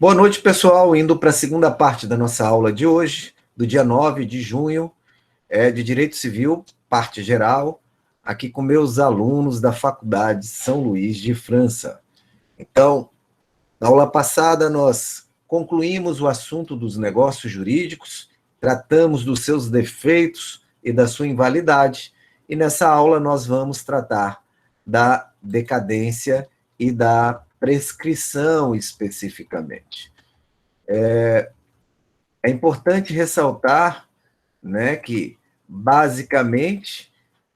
Boa noite, pessoal. Indo para a segunda parte da nossa aula de hoje, do dia 9 de junho, de Direito Civil, parte geral, aqui com meus alunos da Faculdade São Luís de França. Então, na aula passada, nós concluímos o assunto dos negócios jurídicos, tratamos dos seus defeitos e da sua invalidade, e nessa aula nós vamos tratar da decadência e da prescrição especificamente. É importante ressaltar, né, que, basicamente,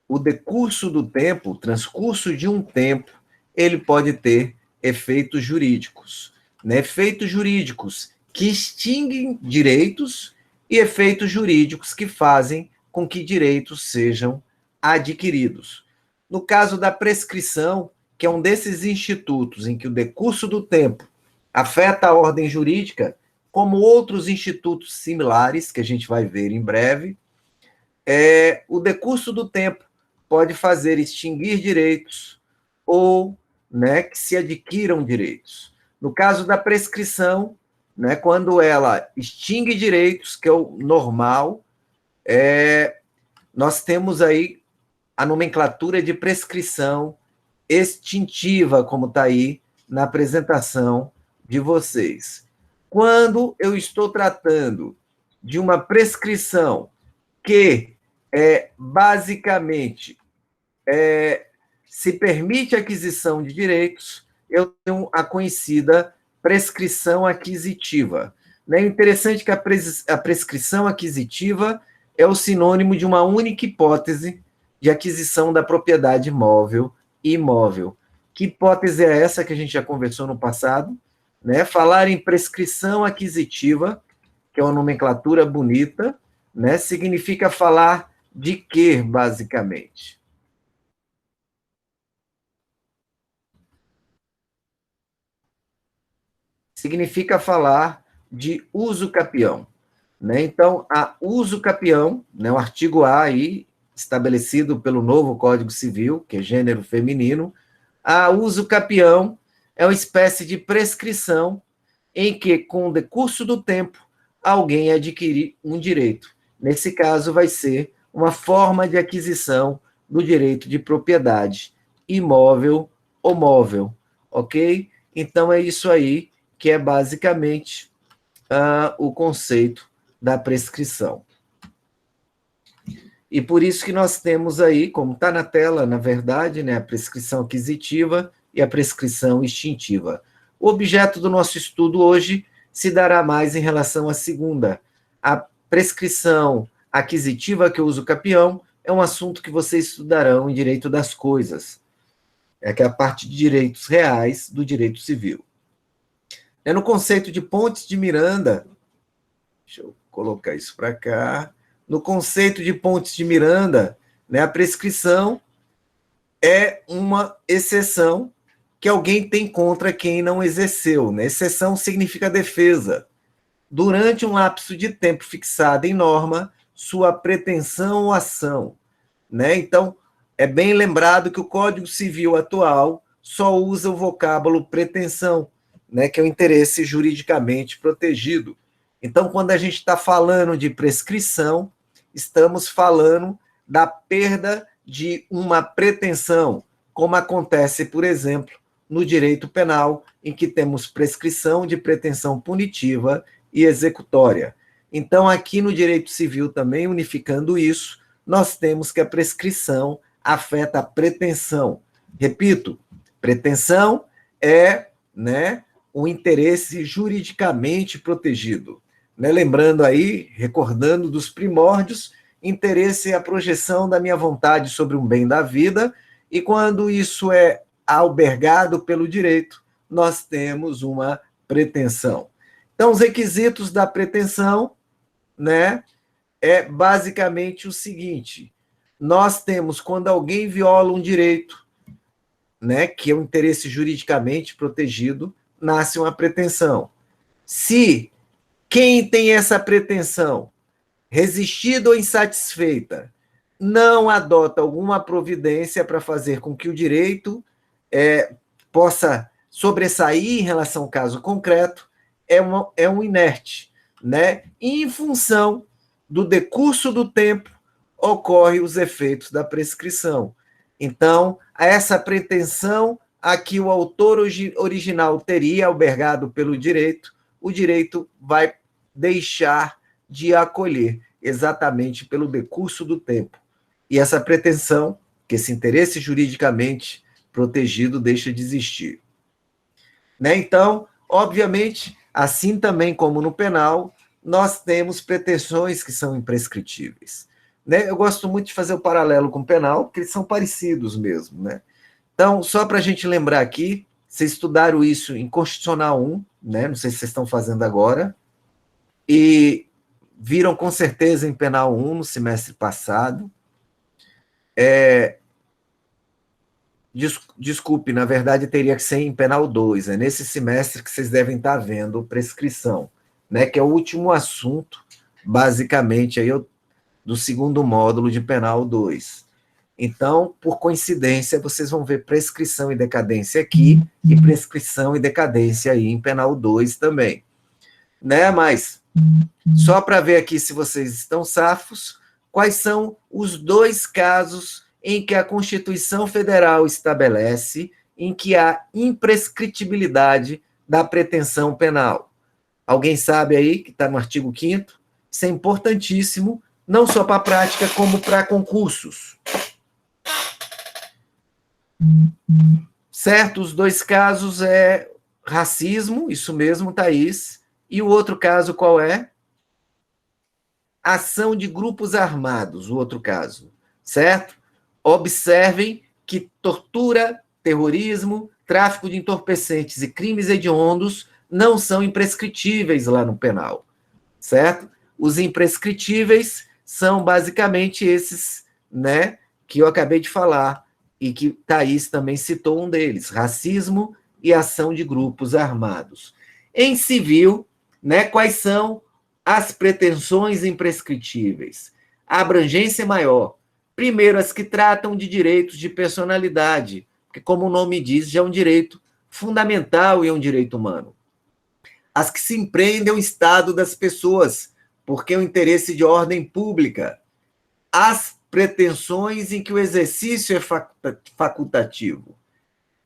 o decurso do tempo, o transcurso de um tempo, ele pode ter efeitos jurídicos, né? Efeitos jurídicos que extinguem direitos e efeitos jurídicos que fazem com que direitos sejam adquiridos. No caso da prescrição, que é um desses institutos em que o decurso do tempo afeta a ordem jurídica, como outros institutos similares, que a gente vai ver em breve, o decurso do tempo pode fazer extinguir direitos ou, né, que se adquiram direitos. No caso da prescrição, né, quando ela extingue direitos, que é o normal, nós temos aí a nomenclatura de prescrição extintiva, como está aí na apresentação de vocês. Quando eu estou tratando de uma prescrição que, basicamente, se permite a aquisição de direitos, eu tenho a conhecida prescrição aquisitiva. É interessante que a prescrição aquisitiva é o sinônimo de uma única hipótese de aquisição da propriedade móvel e imóvel. Que hipótese é essa que a gente já conversou no passado? Né? Falar em prescrição aquisitiva, que é uma nomenclatura bonita, né? Significa falar de quê, basicamente? Significa falar de uso capião. Né? Então, a uso capião, né, o artigo A aí, estabelecido pelo novo Código Civil, que é gênero feminino, a uso capião é uma espécie de prescrição em que, com o decurso do tempo, alguém adquire um direito. Nesse caso, vai ser uma forma de aquisição do direito de propriedade imóvel ou móvel, ok? Então, é isso aí que é basicamente o conceito da prescrição. E por isso que nós temos aí, como está na tela, na verdade, né, a prescrição aquisitiva e a prescrição extintiva. O objeto do nosso estudo hoje se dará mais em relação à segunda. A prescrição aquisitiva, que eu uso capião, é um assunto que vocês estudarão em direito das coisas, que é a parte de direitos reais do direito civil. No conceito de Pontes de Miranda, deixa eu colocar isso para cá. No conceito de Pontes de Miranda, né, a prescrição é uma exceção que alguém tem contra quem não exerceu. Né? Exceção significa defesa. Durante um lapso de tempo fixado em norma, sua pretensão ou ação. Né? Então, é bem lembrado que o Código Civil atual só usa o vocábulo pretensão, né, que é o interesse juridicamente protegido. Então, quando a gente está falando de prescrição, estamos falando da perda de uma pretensão, como acontece, por exemplo, no direito penal, em que temos prescrição de pretensão punitiva e executória. Então, aqui no direito civil também, unificando isso, nós temos que a prescrição afeta a pretensão. Repito, pretensão é, né, o interesse juridicamente protegido. Né? Lembrando aí, recordando dos primórdios, interesse é a projeção da minha vontade sobre um bem da vida, e quando isso é albergado pelo direito, nós temos uma pretensão. Então, os requisitos da pretensão, né, é basicamente o seguinte: nós temos, quando alguém viola um direito, né, que é um interesse juridicamente protegido, nasce uma pretensão. Se quem tem essa pretensão, resistida ou insatisfeita, não adota alguma providência para fazer com que o direito possa sobressair em relação ao caso concreto, é um inerte, né? E em função do decurso do tempo, ocorrem os efeitos da prescrição. Então, essa pretensão a que o autor original teria albergado pelo direito, o direito vai deixar de acolher, exatamente pelo decurso do tempo. E essa pretensão, que esse interesse juridicamente protegido deixa de existir. Né? Então, obviamente, assim também como no penal, nós temos pretensões que são imprescritíveis. Né? Eu gosto muito de fazer o paralelo com o penal, porque eles são parecidos mesmo. Né? Então, só para a gente lembrar aqui, vocês estudaram isso em Constitucional 1, né? Não sei se vocês estão fazendo agora, e viram com certeza em Penal 1 no semestre passado. Desculpe, na verdade teria que ser em Penal 2, é nesse semestre que vocês devem estar vendo prescrição, né? Que é o último assunto, basicamente, aí do segundo módulo de Penal 2. Então, por coincidência, vocês vão ver prescrição e decadência aqui, e prescrição e decadência aí em Penal 2 também. Né? Mas, só para ver aqui se vocês estão safos, quais são os dois casos em que a Constituição Federal estabelece em que há imprescritibilidade da pretensão penal. Alguém sabe aí, que está no artigo 5º? Isso é importantíssimo, não só para a prática, como para concursos. Certo? Os dois casos é racismo, isso mesmo, Thaís. E o outro caso qual é? Ação de grupos armados, o outro caso. Certo? Observem que tortura, terrorismo, tráfico de entorpecentes e crimes hediondos não são imprescritíveis lá no penal. Certo? Os imprescritíveis são basicamente esses, né, que eu acabei de falar, e que Thaís também citou um deles, racismo e ação de grupos armados. Em civil, né, quais são as pretensões imprescritíveis? A abrangência maior. Primeiro, as que tratam de direitos de personalidade, que, como o nome diz, já é um direito fundamental e é um direito humano. As que se empreendem ao estado das pessoas, porque é um interesse de ordem pública. As pretensões em que o exercício é facultativo.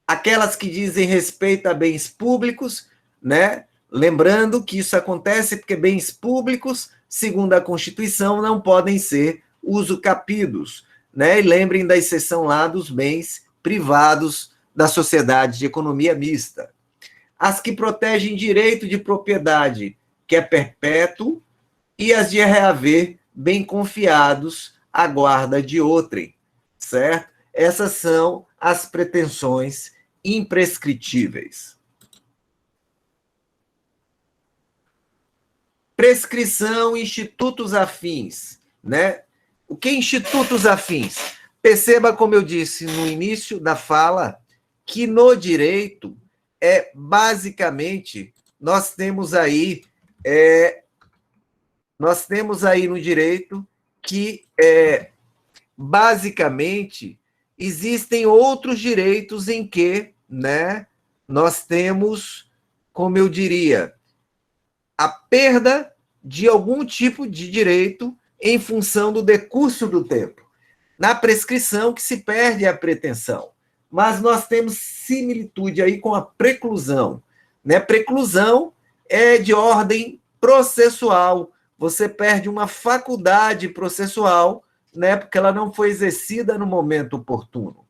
Aquelas que dizem respeito a bens públicos, né? Lembrando que isso acontece porque bens públicos, segundo a Constituição, não podem ser usucapidos, né? E lembrem da exceção lá dos bens privados da sociedade de economia mista. As que protegem direito de propriedade, que é perpétuo, e as de reaver bem confiados à guarda de outrem, certo? Essas são as pretensões imprescritíveis. Prescrição, institutos afins, né? O que é institutos afins? Perceba, como eu disse no início da fala, que no direito, basicamente, nós temos aí no direito que, basicamente, existem outros direitos em que, né, nós temos, como eu diria, a perda de algum tipo de direito em função do decurso do tempo. Na prescrição que se perde a pretensão. Mas nós temos similitude aí com a preclusão. Né? Preclusão é de ordem processual. Você perde uma faculdade processual, né, porque ela não foi exercida no momento oportuno.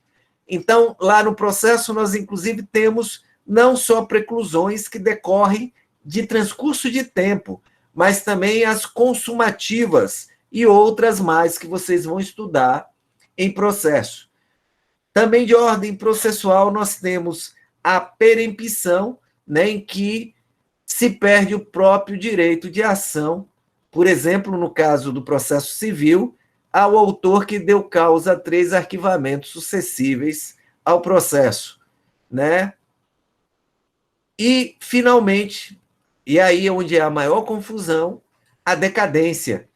Então, lá no processo, nós, inclusive, temos não só preclusões que decorrem de transcurso de tempo, mas também as consumativas e outras mais que vocês vão estudar em processo. Também de ordem processual, nós temos a perempção, né, em que se perde o próprio direito de ação, por exemplo, no caso do processo civil, ao autor que deu causa a 3 arquivamentos sucessíveis ao processo, né? E, finalmente, e aí é onde é a maior confusão, a decadência.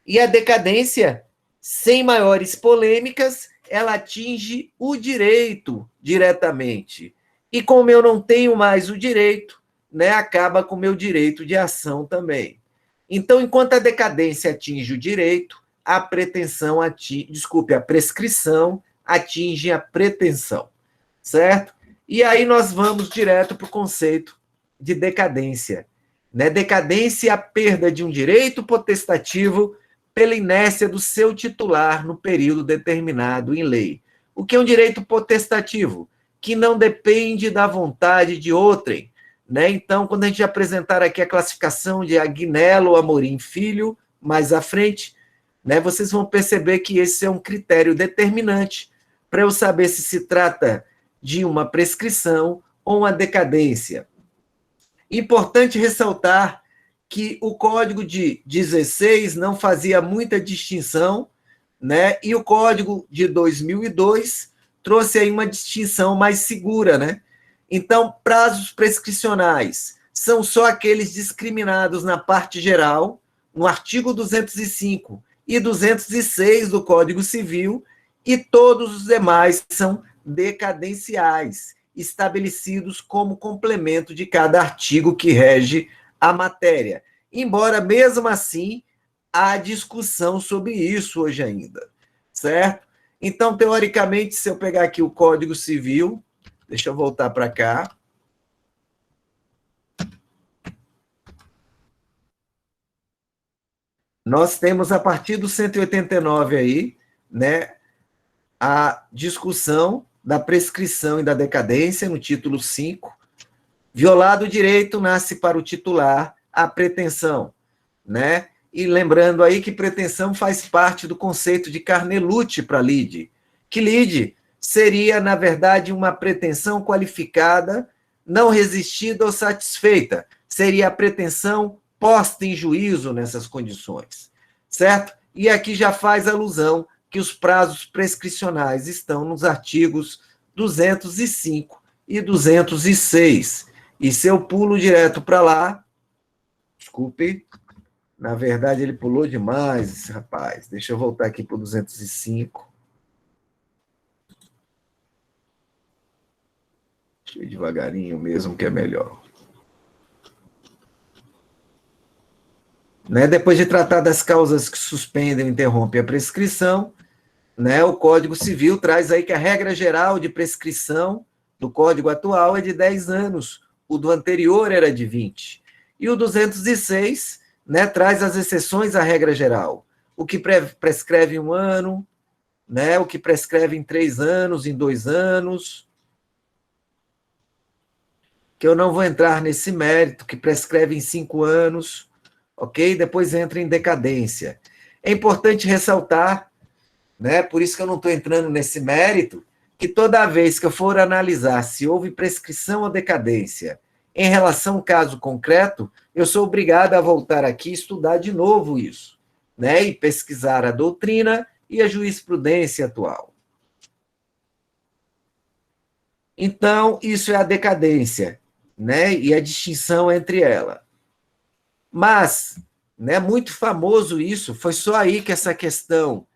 E a decadência, sem maiores polêmicas, ela atinge o direito diretamente. E como eu não tenho mais o direito, né, acaba com o meu direito de ação também. Então, enquanto a decadência atinge o direito, a pretensão atinge, desculpe, a prescrição atinge a pretensão, certo? E aí nós vamos direto para o conceito de decadência. Né? Decadência é a perda de um direito potestativo pela inércia do seu titular no período determinado em lei. O que é um direito potestativo? Que não depende da vontade de outrem. Né? Então, quando a gente apresentar aqui a classificação de Agnello Amorim Filho, mais à frente, né, vocês vão perceber que esse é um critério determinante para eu saber se se trata de uma prescrição ou uma decadência. Importante ressaltar que o Código de 16 não fazia muita distinção, né? E o Código de 2002 trouxe aí uma distinção mais segura, né? Então, prazos prescricionais são só aqueles discriminados na parte geral, no artigo 205 e 206 do Código Civil, e todos os demais são decadenciais, estabelecidos como complemento de cada artigo que rege a matéria. Embora, mesmo assim, há discussão sobre isso hoje ainda, certo? Então, teoricamente, se eu pegar aqui o Código Civil, deixa eu voltar para cá. Nós temos, a partir do 189 aí, né, a discussão da prescrição e da decadência, no título 5. Violado o direito, nasce para o titular a pretensão, né? E lembrando aí que pretensão faz parte do conceito de Carnelucci para lide, que lide seria, na verdade, uma pretensão qualificada, não resistida ou satisfeita. Seria a pretensão posta em juízo nessas condições, certo? E aqui já faz alusão que os prazos prescricionais estão nos artigos 205 e 206. E se eu pulo direto para lá, desculpe, na verdade ele pulou demais, esse rapaz. Deixa eu voltar aqui para o 205. Deixa eu ir devagarinho mesmo, que é melhor. Né? Depois de tratar das causas que suspendem ou interrompem a prescrição, né, o Código Civil traz aí que a regra geral de prescrição do Código atual é de 10 anos, o do anterior era de 20. E o 206, né, traz as exceções à regra geral. O que prescreve em 1 ano, né, o que prescreve em 3 anos, em 2 anos, que eu não vou entrar nesse mérito, que prescreve em 5 anos, ok? Depois entra em decadência. É importante ressaltar, né, por isso que eu não estou entrando nesse mérito, que toda vez que eu for analisar se houve prescrição ou decadência em relação ao caso concreto, eu sou obrigado a voltar aqui e estudar de novo isso, né, e pesquisar a doutrina e a jurisprudência atual. Então, isso é a decadência, né, e a distinção entre ela. Mas, né, muito famoso isso, foi só aí que essa questão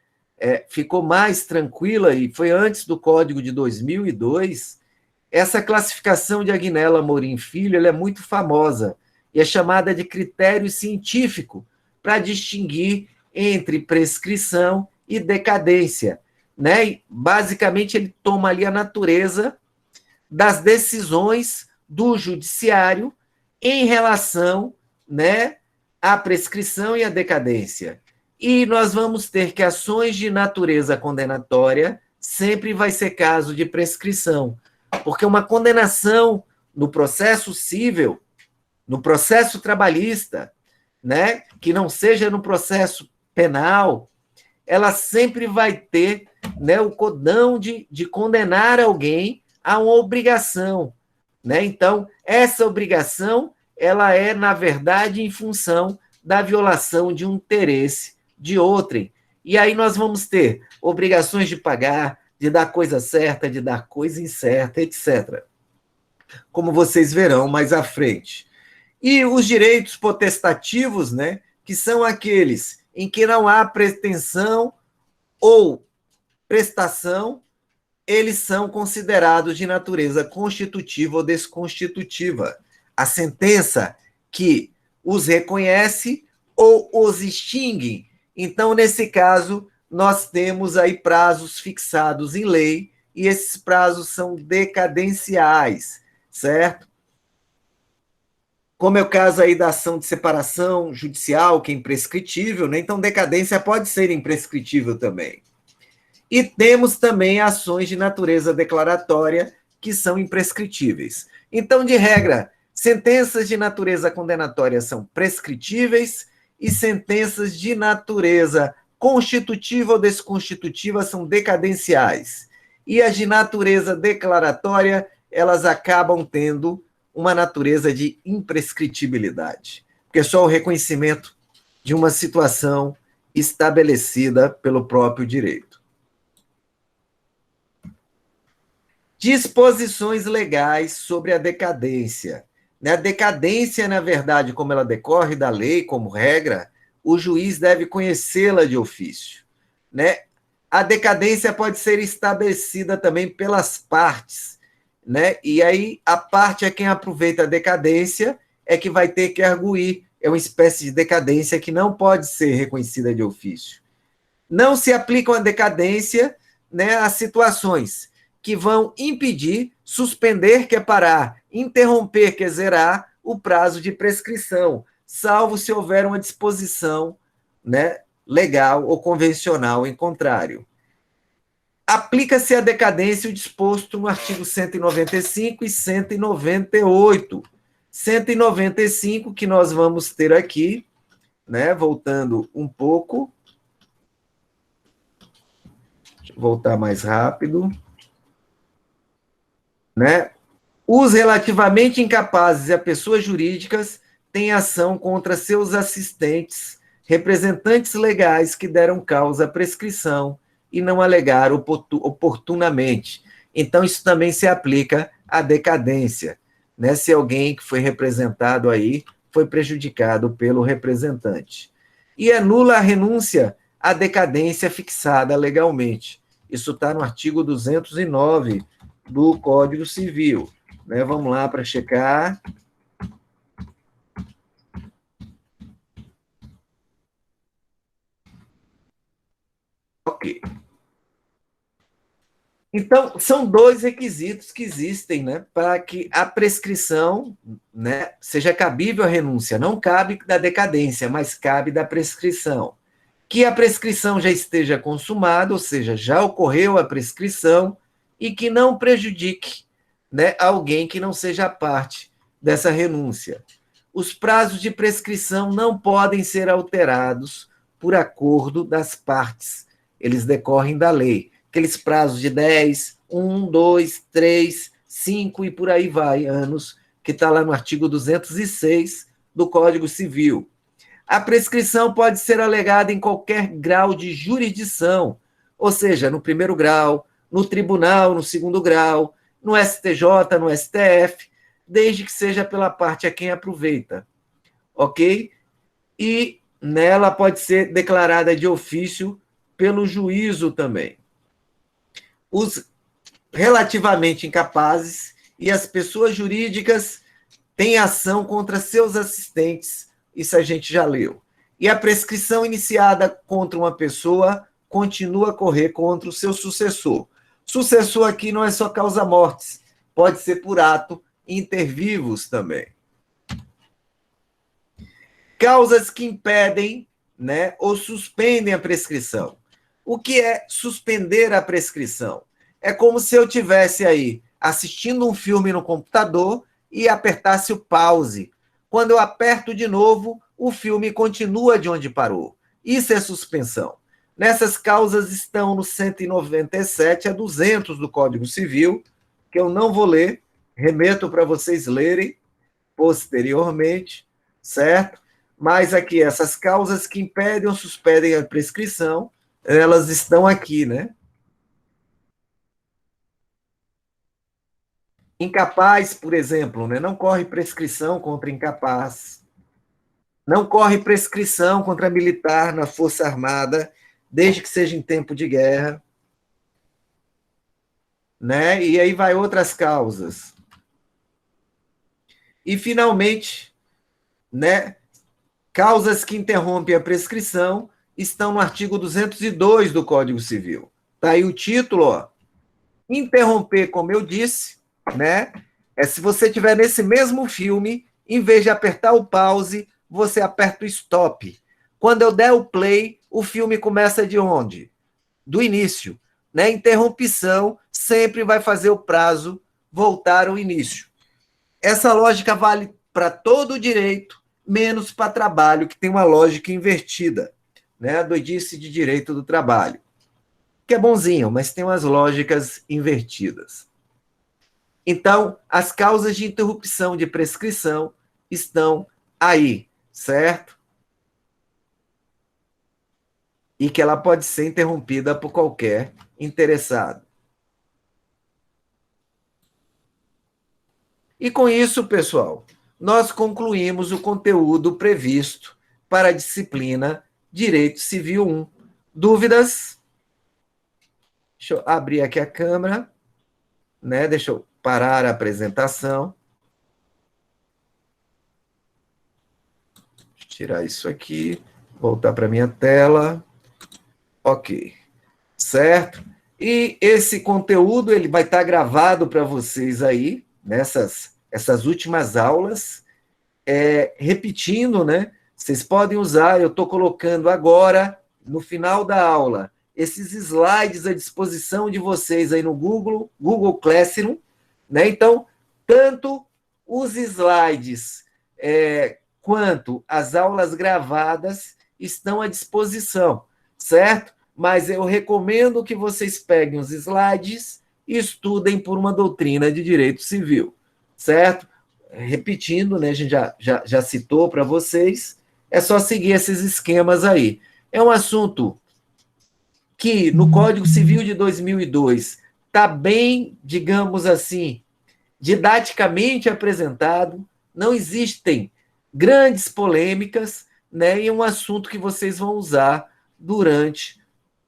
ficou mais tranquila, e foi antes do Código de 2002, essa classificação de Agnello Amorim Filho ela é muito famosa, e é chamada de critério científico para distinguir entre prescrição e decadência. Né? E, basicamente, ele toma ali a natureza das decisões do judiciário em relação, né, à prescrição e à decadência. E nós vamos ter que ações de natureza condenatória sempre vai ser caso de prescrição, porque uma condenação no processo civil, no processo trabalhista, né, que não seja no processo penal, ela sempre vai ter, né, o codão de condenar alguém a uma obrigação. Né? Então, essa obrigação ela é, na verdade, em função da violação de um interesse de outrem. E aí nós vamos ter obrigações de pagar, de dar coisa certa, de dar coisa incerta, etc. Como vocês verão mais à frente. E os direitos potestativos, né, que são aqueles em que não há pretensão ou prestação, eles são considerados de natureza constitutiva ou desconstitutiva. a sentença que os reconhece ou os extingue. Então, nesse caso, nós temos aí prazos fixados em lei, e esses prazos são decadenciais, certo? Como é o caso aí da ação de separação judicial, que é imprescritível, né? Então, decadência pode ser imprescritível também. E temos também ações de natureza declaratória, que são imprescritíveis. Então, de regra, sentenças de natureza condenatória são prescritíveis e sentenças de natureza constitutiva ou desconstitutiva são decadenciais. E as de natureza declaratória, elas acabam tendo uma natureza de imprescritibilidade, porque é só o reconhecimento de uma situação estabelecida pelo próprio direito. Disposições legais sobre a decadência. A decadência, na verdade, como ela decorre da lei, como regra, o juiz deve conhecê-la de ofício. Né? A decadência pode ser estabelecida também pelas partes. Né? E aí, a parte é quem aproveita a decadência, é que vai ter que arguir. É uma espécie de decadência que não pode ser reconhecida de ofício. Não se aplicam a decadência, né, a situações que vão impedir, suspender, que é parar, interromper, que é zerar, o prazo de prescrição, salvo se houver uma disposição, né, legal ou convencional em contrário. Aplica-se a decadência o disposto no artigo 195 e 198. 195, que nós vamos ter aqui, né, voltando um pouco. Deixa eu voltar mais rápido. Né? Os relativamente incapazes e a pessoas jurídicas têm ação contra seus assistentes, representantes legais que deram causa à prescrição e não alegaram oportunamente. Então, isso também se aplica à decadência, né? Se alguém que foi representado aí foi prejudicado pelo representante. E é nula a renúncia à decadência fixada legalmente. Isso está no artigo 209 do Código Civil. Né? Vamos lá para checar. Ok. Então, são dois requisitos que existem, né, para que a prescrição, né, seja cabível a renúncia. Não cabe da decadência, mas cabe da prescrição. Que a prescrição já esteja consumada, ou seja, já ocorreu a prescrição, e que não prejudique, né, alguém que não seja parte dessa renúncia. Os prazos de prescrição não podem ser alterados por acordo das partes. Eles decorrem da lei. Aqueles prazos de 10, 1, 2, 3, 5 e por aí vai, anos, que está lá no artigo 206 do Código Civil. A prescrição pode ser alegada em qualquer grau de jurisdição, ou seja, no primeiro grau, no tribunal, no segundo grau, no STJ, no STF, desde que seja pela parte a quem aproveita, ok? E nela pode ser declarada de ofício pelo juízo também. Os relativamente incapazes e as pessoas jurídicas têm ação contra seus assistentes, isso a gente já leu. E a prescrição iniciada contra uma pessoa continua a correr contra o seu sucessor. Sucessor aqui não é só causa-mortes, pode ser por ato inter vivos também. Causas que impedem, né, ou suspendem a prescrição. O que é suspender a prescrição? É como se eu tivesse aí assistindo um filme no computador e apertasse o pause. Quando eu aperto de novo, o filme continua de onde parou. Isso é suspensão. Nessas causas estão no 197 a 200 do Código Civil, que eu não vou ler, remeto para vocês lerem posteriormente, certo? Mas aqui, essas causas que impedem ou suspendem a prescrição, elas estão aqui, né? Incapaz, por exemplo, né? Não corre prescrição contra incapaz. Não corre prescrição contra militar na Força Armada, desde que seja em tempo de guerra. Né? E aí vai outras causas. E, finalmente, né, causas que interrompem a prescrição estão no artigo 202 do Código Civil. Está aí o título, ó. Interromper, como eu disse, né, é se você estiver nesse mesmo filme, em vez de apertar o pause, você aperta o stop. Quando eu der o play, o filme começa de onde? Do início. Né? Interrupção sempre vai fazer o prazo voltar ao início. Essa lógica vale para todo o direito, menos para trabalho, que tem uma lógica invertida, né? A doidice de direito do trabalho, que é bonzinho, mas tem umas lógicas invertidas. Então, as causas de interrupção de prescrição estão aí, certo? E que ela pode ser interrompida por qualquer interessado. E com isso, pessoal, nós concluímos o conteúdo previsto para a disciplina Direito Civil 1. Dúvidas? Deixa eu abrir aqui a câmera, né? Deixa eu parar a apresentação. Deixa eu tirar isso aqui, voltar para a minha tela. Ok, certo? E esse conteúdo ele vai estar gravado para vocês aí, essas últimas aulas, repetindo, né? Vocês podem usar, eu estou colocando agora, no final da aula, esses slides à disposição de vocês aí no Google Classroom, né? Então, tanto os slides quanto as aulas gravadas estão à disposição, certo? Mas eu recomendo que vocês peguem os slides e estudem por uma doutrina de direito civil, certo? Repetindo, né, a gente já citou para vocês, é só seguir esses esquemas aí. É um assunto que no Código Civil de 2002 está bem, digamos assim, didaticamente apresentado, não existem grandes polêmicas, né, e é um assunto que vocês vão usar durante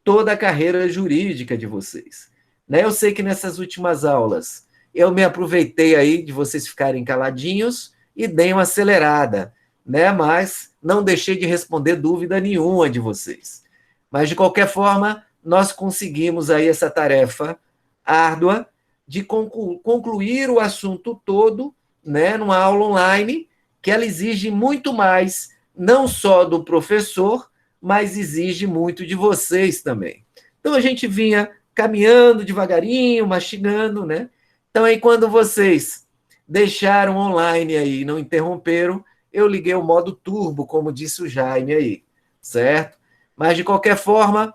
toda a carreira jurídica de vocês. Né? Eu sei que nessas últimas aulas eu me aproveitei aí de vocês ficarem caladinhos e dei uma acelerada, né? Mas não deixei de responder dúvida nenhuma de vocês. Mas, de qualquer forma, nós conseguimos aí essa tarefa árdua de concluir o assunto todo, né, numa aula online, que ela exige muito mais, não só do professor, mas exige muito de vocês também. Então, a gente vinha caminhando devagarinho, mastigando, né? Então, aí, quando vocês deixaram online aí e não interromperam, eu liguei o modo turbo, como disse o Jaime aí, certo? Mas, de qualquer forma,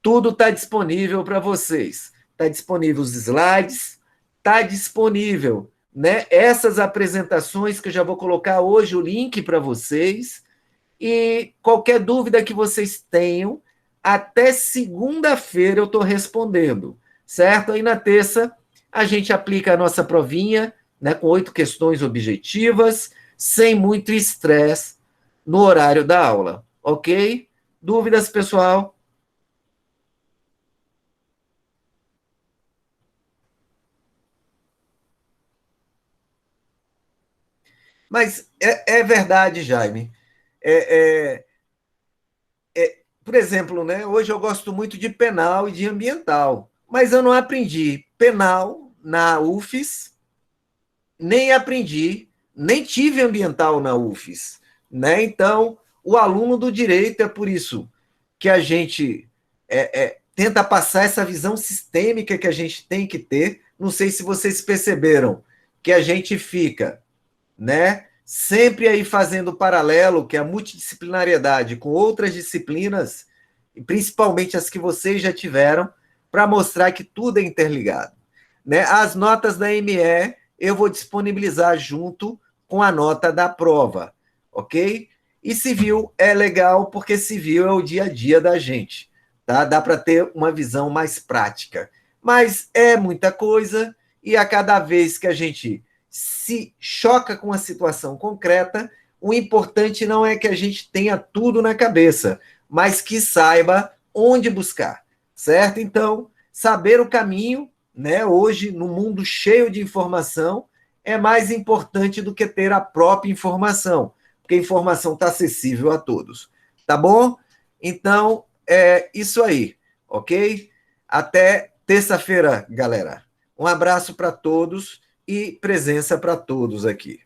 tudo está disponível para vocês. Está disponível os slides, está disponível, né, essas apresentações que eu já vou colocar hoje o link para vocês. E qualquer dúvida que vocês tenham, até segunda-feira eu estou respondendo, certo? Aí na terça a gente aplica a nossa provinha, né, com 8 questões objetivas, sem muito estresse no horário da aula, ok? Dúvidas, pessoal? Mas é verdade, Jaime. É, é, por exemplo, né, hoje eu gosto muito de penal e de ambiental, mas eu não aprendi penal na UFES, nem aprendi, nem tive ambiental na UFES. Né? Então, o aluno do direito é por isso que a gente tenta passar essa visão sistêmica que a gente tem que ter. Não sei se vocês perceberam que a gente fica, né, sempre aí fazendo paralelo, que é a multidisciplinariedade com outras disciplinas, e principalmente as que vocês já tiveram, para mostrar que tudo é interligado. Né? As notas da ME eu vou disponibilizar junto com a nota da prova, ok? E civil é legal porque civil é o dia a dia da gente, tá? Dá para ter uma visão mais prática. Mas é muita coisa e a cada vez que a gente se choca com a situação concreta, o importante não é que a gente tenha tudo na cabeça, mas que saiba onde buscar, certo? Então, saber o caminho, né, hoje, no mundo cheio de informação, é mais importante do que ter a própria informação, porque a informação está acessível a todos. Tá bom? Então, é isso aí, ok? Até terça-feira, galera. Um abraço para todos e presença para todos aqui.